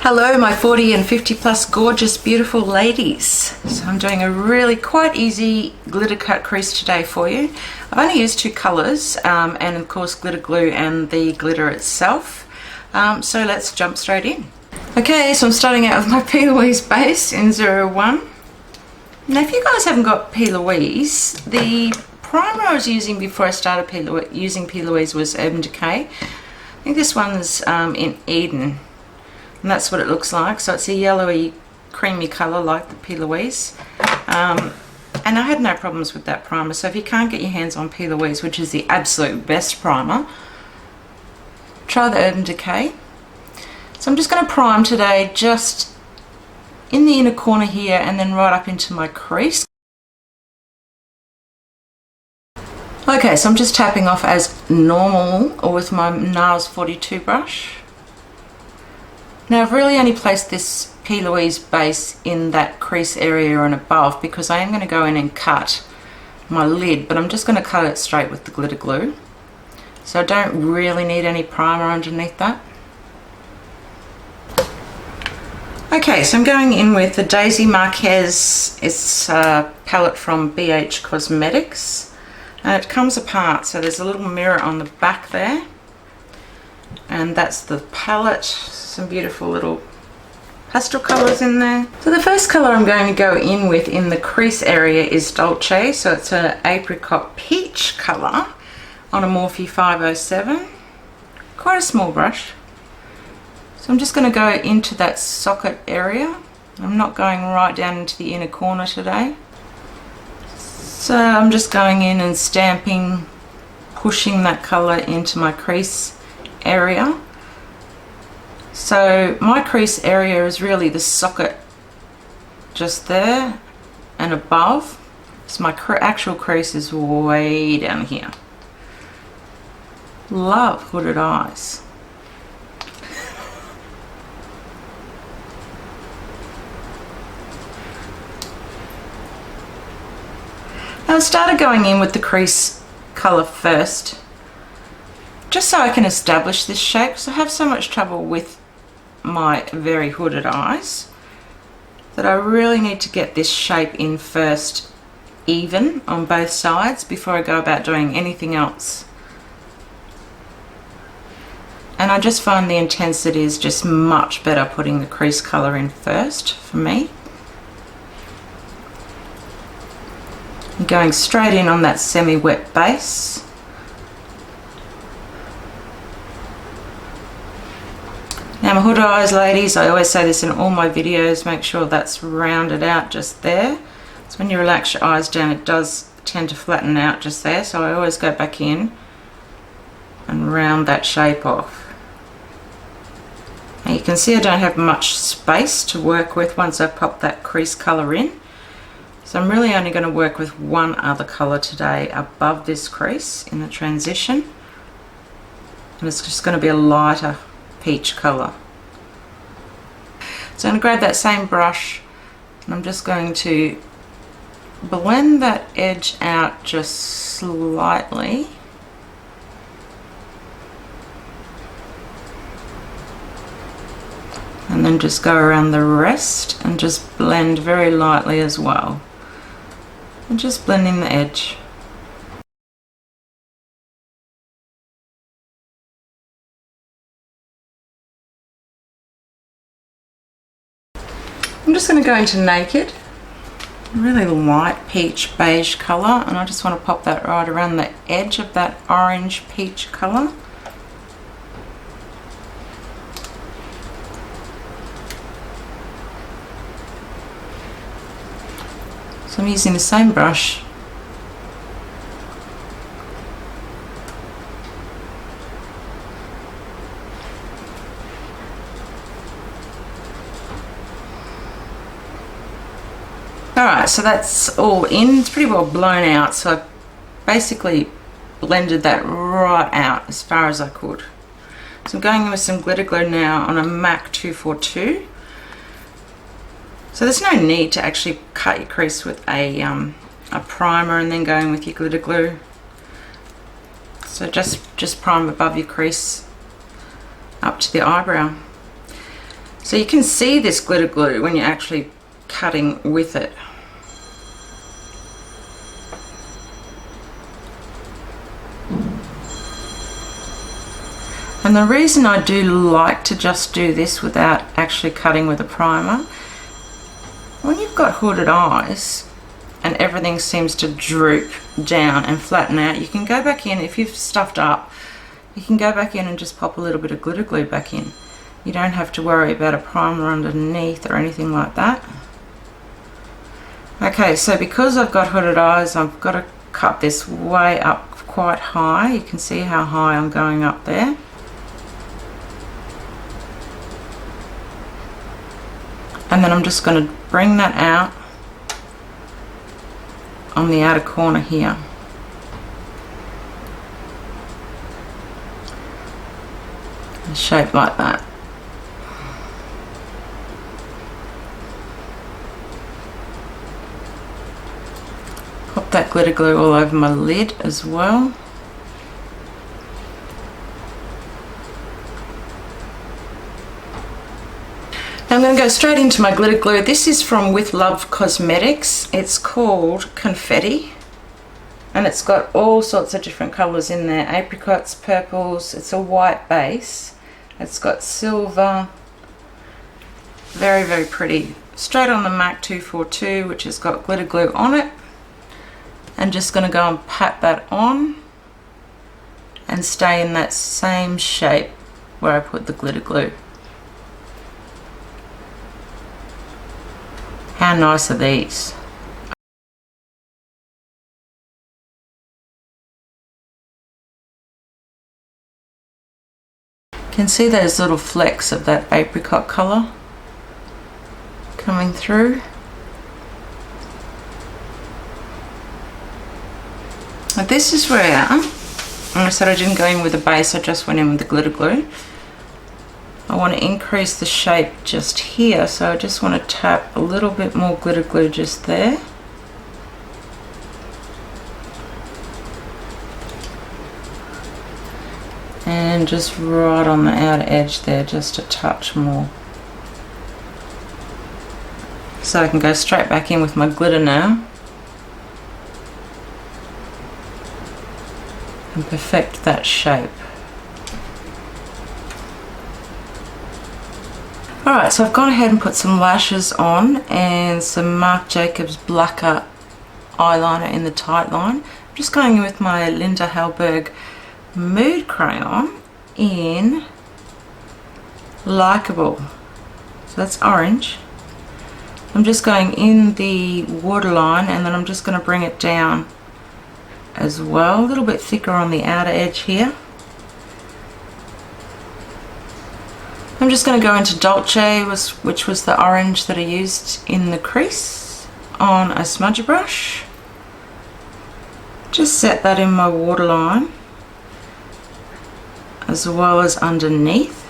Hello my 40 and 50 plus gorgeous beautiful ladies. So I'm doing a really quite easy glitter cut crease today for you. I've only used two colours and of course glitter glue and the glitter itself. So let's jump straight in. Okay, so I'm starting out with my P.Louise base in 01. Now if you guys haven't got P.Louise, the primer I was using before I started using P.Louise was Urban Decay. I think this one's in Eden. And that's what it looks like. So it's a yellowy, creamy colour like the P.Louise. And I had no problems with that primer. So if you can't get your hands on P.Louise, which is the absolute best primer, try the Urban Decay. So I'm just going to prime today just in the inner corner here and then right up into my crease. Okay, so I'm just tapping off as normal or with my NARS 42 brush. Now I've really only placed this P.Louise base in that crease area and above because I am going to go in and cut my lid, but I'm just going to cut it straight with the glitter glue. So I don't really need any primer underneath that. Okay, so I'm going in with the Daisy Marquez. It's a palette from BH Cosmetics. And it comes apart, so there's a little mirror on the back there. And that's the palette. Some beautiful little pastel colours in there. So the first colour I'm going to go in with in the crease area is Dolce. So it's an apricot peach colour on a Morphe 507. Quite a small brush. So I'm just going to go into that socket area. I'm not going right down into the inner corner today. So I'm just going in and stamping, pushing that colour into my crease area. So my crease area is really the socket just there and above. So my actual crease is way down here. Love hooded eyes. Now I started going in with the crease colour first, just so I can establish this shape, because I have so much trouble with my very hooded eyes that I really need to get this shape in first, even on both sides, before I go about doing anything else. And I just find the intensity is just much better putting the crease colour in first for me. I'm going straight in on that semi-wet base. Now my hooded eyes, ladies, I always say this in all my videos, make sure that's rounded out just there. So when you relax your eyes down, it does tend to flatten out just there. So I always go back in and round that shape off. Now you can see I don't have much space to work with once I pop that crease colour in. So I'm really only going to work with one other colour today above this crease in the transition. And it's just going to be a lighter peach colour. So I'm going to grab that same brush and I'm just going to blend that edge out just slightly. And then just go around the rest and just blend very lightly as well. And just blending the edge. I'm just going to go into Naked, really light peach beige colour, and I just want to pop that right around the edge of that orange peach colour. So I'm using the same brush. Alright, so that's all in. It's pretty well blown out, so I basically blended that right out as far as I could. So I'm going in with some glitter glue now on a MAC 242. So there's no need to actually cut your crease with a primer and then going with your glitter glue. So just prime above your crease up to the eyebrow. So you can see this glitter glue when you're actually cutting with it. And the reason I do like to just do this without actually cutting with a primer, when you've got hooded eyes and everything seems to droop down and flatten out, you can go back in, if you've stuffed up, you can go back in and just pop a little bit of glitter glue back in. You don't have to worry about a primer underneath or anything like that. Okay, so because I've got hooded eyes, I've got to cut this way up quite high. You can see how high I'm going up there. And then I'm just going to bring that out on the outer corner here. A shape like that. Pop that glitter glue all over my lid as well. I'm going to go straight into my glitter glue. This is from With Love Cosmetics. It's called Confetti, and it's got all sorts of different colours in there. Apricots, purples. It's a white base. It's got silver. Very, very pretty. Straight on the MAC 242, which has got glitter glue on it. I'm just going to go and pat that on and stay in that same shape where I put the glitter glue. How nice are these? You can see those little flecks of that apricot colour coming through. Now this is where, and I said I didn't go in with a base, I just went in with the glitter glue. I want to increase the shape just here, so I just want to tap a little bit more glitter glue just there. And just right on the outer edge there, just a touch more. So I can go straight back in with my glitter now and perfect that shape. Alright, so I've gone ahead and put some lashes on and some Marc Jacobs Blacker eyeliner in the tight line. I'm just going in with my Linda Hallberg Mood Crayon in Likeable. So that's orange. I'm just going in the waterline and then I'm just going to bring it down as well, a little bit thicker on the outer edge here. I'm just going to go into Dolce, which was the orange that I used in the crease, on a smudger brush. Just set that in my waterline as well as underneath.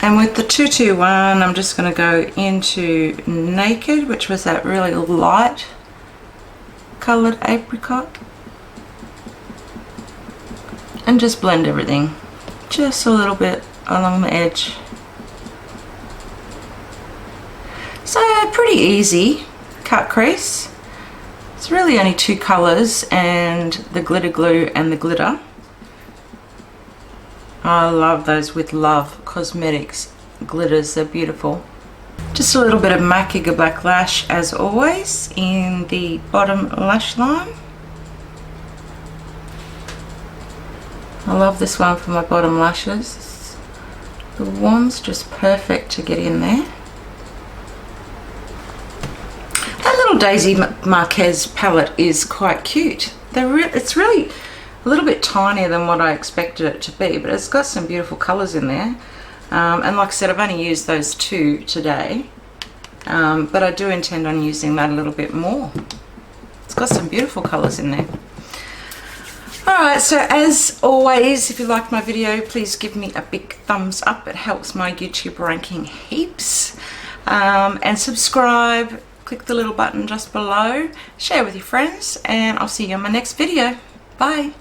And with the 221, I'm just going to go into Naked, which was that really light coloured apricot. And just blend everything just a little bit along the edge. So pretty easy cut crease. It's really only two colours and the glitter glue and the glitter. I love those With Love Cosmetics glitters, they're beautiful. Just a little bit of MAC Black Lash as always in the bottom lash line. I love this one for my bottom lashes. The wand's just perfect to get in there. That little Daisy Marquez palette is quite cute. It's really a little bit tinier than what I expected it to be, but it's got some beautiful colours in there. And like I said, I've only used those two today, but I do intend on using that a little bit more. It's got some beautiful colours in there. Alright, so as always, if you liked my video, please give me a big thumbs up. It helps my YouTube ranking heaps. And subscribe, click the little button just below, share with your friends, and I'll see you in my next video. Bye.